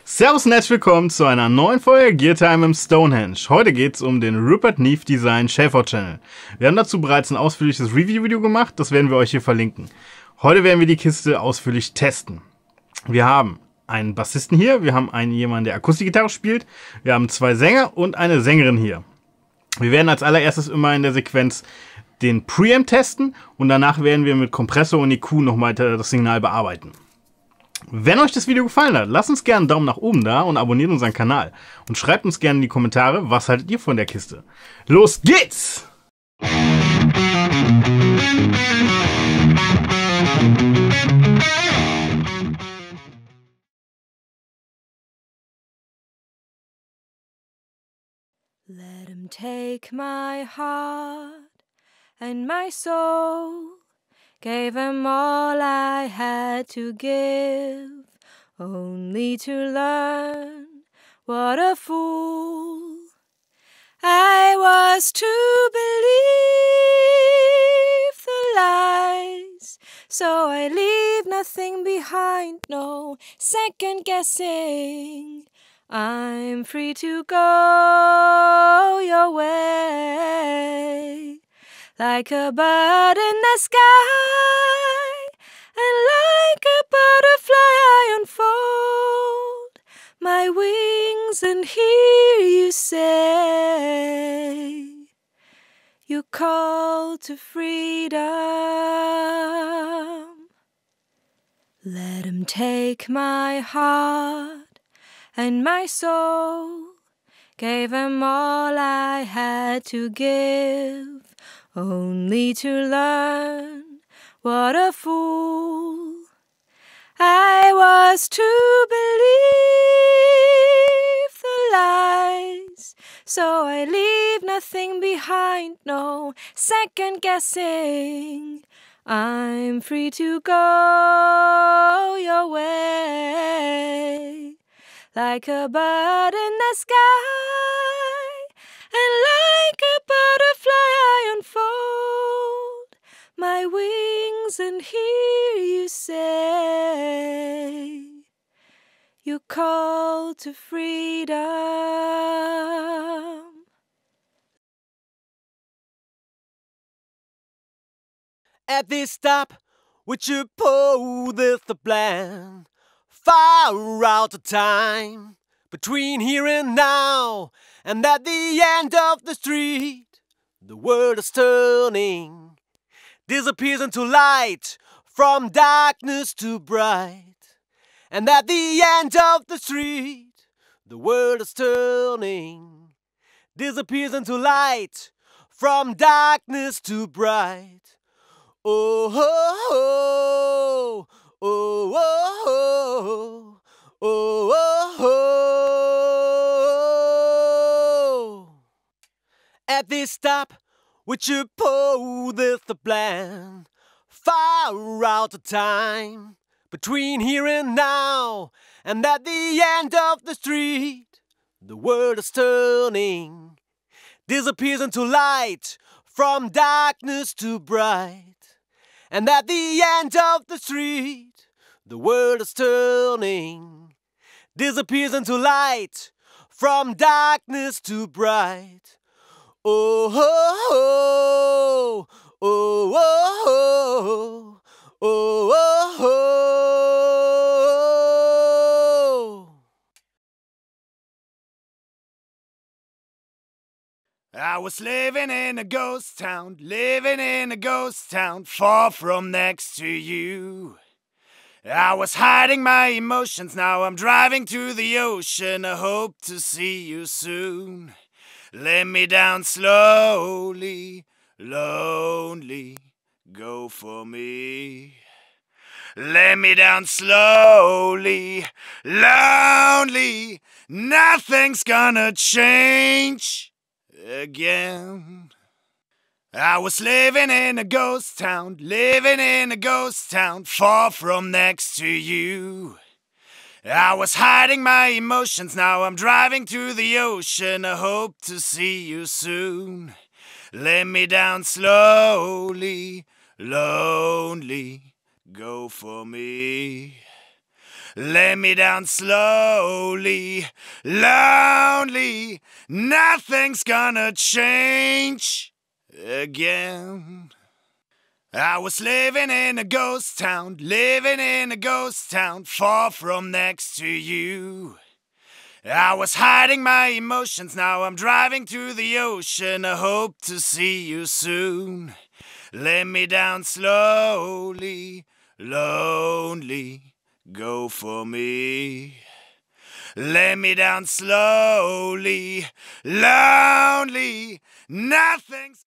Servus und herzlich willkommen zu einer neuen Folge Gear Time im Stonehenge. Heute geht es um den Rupert Neve Designs Shelford Channel. Wir haben dazu bereits ein ausführliches Review-Video gemacht, das werden wir euch hier verlinken. Heute werden wir die Kiste ausführlich testen. Wir haben einen Bassisten hier, wir haben jemanden, der Akustikgitarre spielt, wir haben zwei Sänger und eine Sängerin hier. Wir werden als allererstes immer in der Sequenz den Preamp testen und danach werden wir mit Kompressor und EQ noch weiter das Signal bearbeiten. Wenn euch das Video gefallen hat, lasst uns gerne einen Daumen nach oben da und abonniert unseren Kanal. Und schreibt uns gerne in die Kommentare, was haltet ihr von der Kiste. Los geht's! Let him take my heart and my soul. Gave him all I had to give, only to learn what a fool I was to believe the lies. So I leave nothing behind, no second guessing. I'm free to go your way, like a bird in the sky, and like a butterfly I unfold my wings and hear you say, you call to freedom. Let him take my heart and my soul, gave him all I had to give, only to learn what a fool I was to believe the lies. So I leave nothing behind, no second guessing. I'm free to go your way, like a bird in the sky, and like a butterfly I unfold my wings and hear you say, you call to freedom. At this stop, which you pull this the plan, far out of time, between here and now, and at the end of the street, the world is turning, disappears into light, from darkness to bright. And at the end of the street, the world is turning, disappears into light, from darkness to bright. Oh, oh, oh, oh, oh, oh, oh, oh. At this stop, which you pull this the plan, far out of time, between here and now, and at the end of the street, the world is turning, disappears into light, from darkness to bright. And at the end of the street, the world is turning, disappears into light, from darkness to bright. Oh, oh, oh, oh, oh, oh, oh. I was living in a ghost town, far from next to you. I was hiding my emotions, now I'm driving to the ocean, I hope to see you soon. Lay me down slowly, lonely, go for me. Lay me down slowly, lonely, nothing's gonna change again. I was living in a ghost town, far from next to you. I was hiding my emotions, now I'm driving to the ocean, I hope to see you soon. Lay me down slowly, lonely, go for me. Lay me down slowly, lonely. Nothing's gonna change again. I was living in a ghost town, far from next to you. I was hiding my emotions, now I'm driving to the ocean. I hope to see you soon. Lay me down slowly, lonely, go for me. Lay me down slowly, lonely, nothing's...